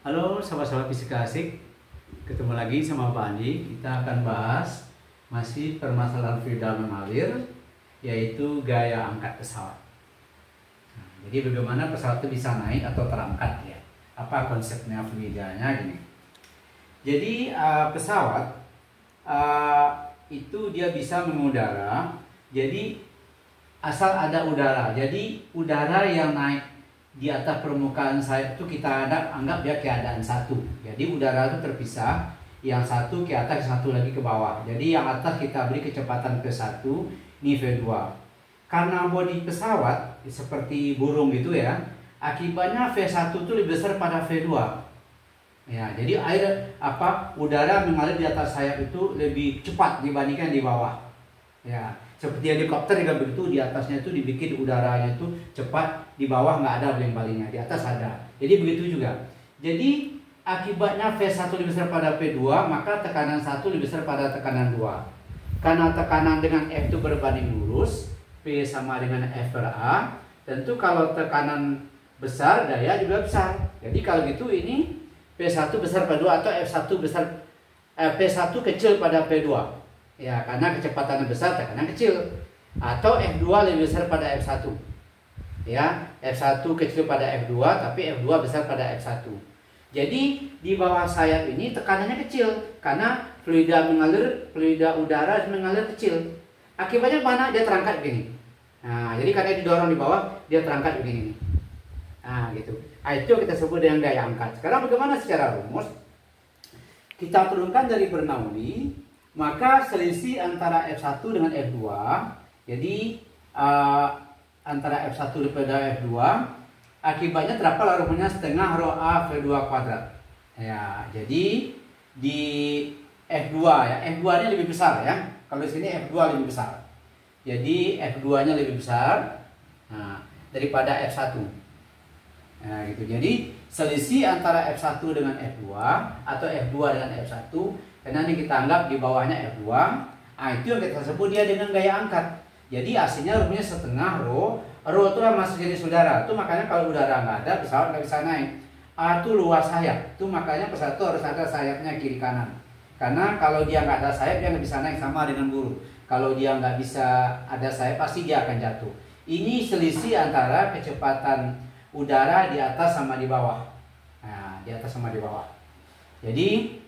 Halo sahabat-sahabat fisika asik, ketemu lagi sama Pak Andi. Kita akan bahas masih permasalahan fluida mengalir, yaitu gaya angkat pesawat. Jadi bagaimana pesawat itu bisa naik atau terangkat ya? Apa konsepnya fluidanya gini? Jadi pesawat itu dia bisa mengudara. Jadi asal ada udara. Jadi udara yang naik di atas permukaan sayap itu kita anggap dia keadaan satu. Jadi udara itu terpisah, yang satu ke atas, yang satu lagi ke bawah. Jadi yang atas kita beri kecepatan V1, ini V2. Karena bodi pesawat seperti burung gitu ya, akibatnya V1 itu lebih besar pada V2. Ya, jadi udara mengalir di atas sayap itu lebih cepat dibandingkan di bawah. Ya, seperti helikopter juga begitu, di atasnya itu dibikin udaranya itu cepat, di bawah nggak ada baling-balingnya, di atas ada. Jadi begitu juga. Jadi akibatnya V1 lebih besar pada V2, maka tekanan 1 lebih besar pada tekanan 2. Karena tekanan dengan F itu berbanding lurus, P sama dengan F per A, tentu kalau tekanan besar, daya juga besar. Jadi kalau gitu ini P1 besar pada 2 atau F1 besar P1 kecil pada P2. Ya, karena kecepatannya besar, tekanan kecil. Atau F2 lebih besar pada F1. Ya, F1 kecil pada F2, tapi F2 besar pada F1. Jadi di bawah sayap ini tekanannya kecil karena fluida udara mengalir kecil. Akibatnya mana? Dia terangkat begini. Nah, jadi karena didorong di bawah, dia terangkat begini. Nah, gitu. Nah, itu kita sebut dengan gaya angkat. Sekarang bagaimana secara rumus? Kita turunkan dari Bernoulli, maka selisih antara F1 dengan F2, jadi antara F1 daripada F2, akibatnya terdapat rumusnya setengah rho A V2 kuadrat. Ya, jadi di F2 ya, F2 nya lebih besar ya. Kalau di sini F2 lebih besar. Jadi F2 nya lebih besar daripada F1. Nah, gitu. Jadi selisih antara F1 dengan F2 atau F2 dengan F1, karena ini kita anggap di bawahnya F2, itu yang kita sebut dia dengan gaya angkat. Jadi aslinya rumusnya setengah rho. Rho itu masuk jenis udara. Itu makanya kalau udara nggak ada, pesawat nggak bisa naik. A itu luas sayap. Itu makanya pesawat itu harus ada sayapnya kiri kanan. Karena kalau dia nggak ada sayap, dia nggak bisa naik, sama dengan burung. Kalau dia nggak bisa ada sayap, pasti dia akan jatuh. Ini selisih antara kecepatan udara di atas sama di bawah. Nah, di atas sama di bawah. Jadi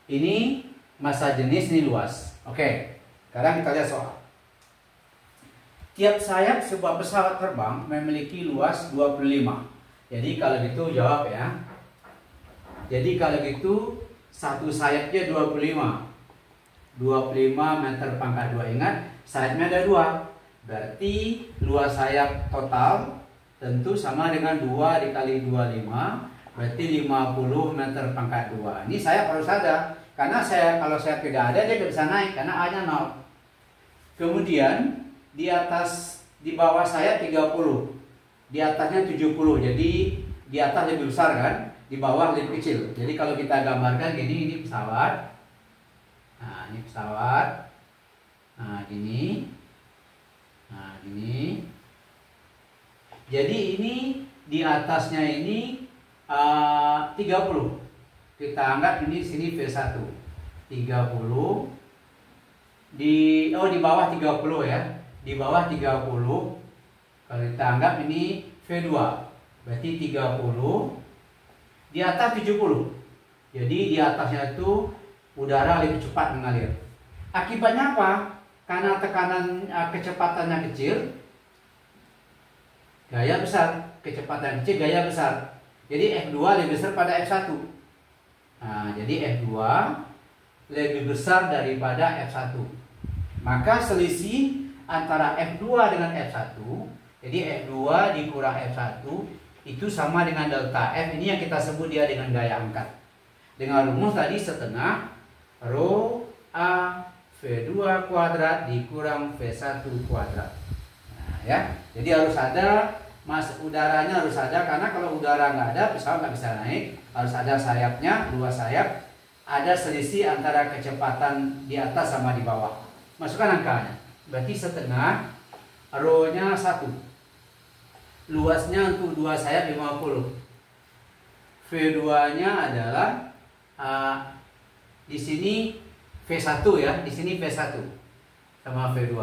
ini massa jenis, ini luas. Oke, sekarang kita lihat soal. Tiap sayap sebuah pesawat terbang memiliki luas 25. Jadi kalau gitu jawab ya. Jadi kalau gitu satu sayapnya 25. 25 meter pangkat 2. Ingat, sayapnya ada 2. Berarti luas sayap total tentu sama dengan 2 dikali 25. Berarti 50 meter pangkat 2. Ini sayap harus ada. Karena kalau sayap tidak ada, dia tidak bisa naik karena A-nya 0. Kemudian di bawah sayap 30, di atasnya 70. Jadi di atas lebih besar kan, di bawah lebih kecil. Jadi kalau kita gambarkan gini, ini pesawat. Nah, ini pesawat. Nah, gini. Nah, gini. Jadi ini di atasnya ini 30. Kita anggap ini sini V1. 30. Di bawah 30 ya. Di bawah 30, kalau kita anggap ini V2, berarti 30, di atas 70. Jadi di atasnya itu udara lebih cepat mengalir. Akibatnya apa? Karena tekanan kecepatannya kecil, gaya besar. Kecepatan kecil, gaya besar. Jadi F2 lebih besar pada F1. Nah, jadi F2 lebih besar daripada F1. Maka selisih antara F2 dengan F1, jadi F2 dikurang F1 itu sama dengan delta F. Ini yang kita sebut dia dengan gaya angkat. Dengan rumus tadi setengah rho A V2 kuadrat dikurang V1 kuadrat. Nah, ya. Jadi harus ada udaranya, harus ada, karena kalau udara nggak ada, pesawat nggak bisa naik. Harus ada sayapnya, 2 sayap. Ada selisih antara kecepatan di atas sama di bawah. Masukkan angkanya. Berarti setengah rho-nya 1. Luasnya untuk 2 sayap 50. V2-nya adalah di sini V1 ya, di sini V1 sama V2.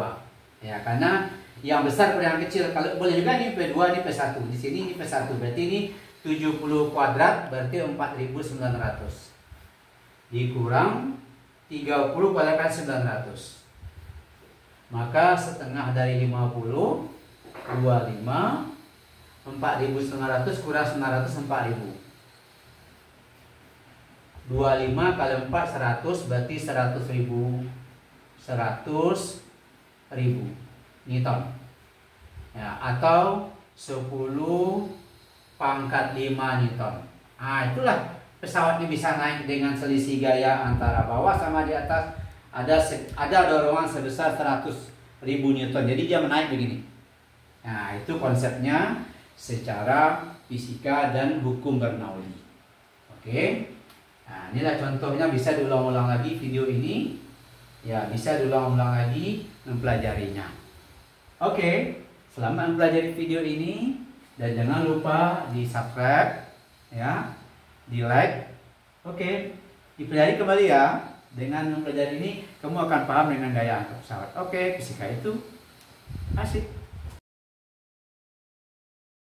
Ya, karena yang besar pada yang kecil. Kalau boleh juga ini V2, ini V1. Di sini ini V1. Berarti ini 70 kuadrat berarti 4.900. Dikurang 30 kuadrat kan 900. Maka setengah dari 50 25 4.900 kurang 900 4.000. 25 kali 4 100 berarti 100.000 Newton. Ya, atau 10 pangkat 5 Newton. Nah, itulah pesawat ini bisa naik dengan selisih gaya antara bawah sama di atas. Ada dorongan sebesar 100.000 Newton. Jadi dia menaik begini. Nah, itu konsepnya secara fisika dan hukum Bernoulli. Oke. Nah, inilah contohnya, bisa diulang-ulang lagi video ini. Ya, bisa diulang-ulang lagi mempelajarinya. Oke, selamat mempelajari video ini dan jangan lupa di-subscribe ya, di-like. Oke, dipelajari kembali ya. Dengan mempelajari ini kamu akan paham dengan gaya angkat pesawat. Oke, fisika itu asik.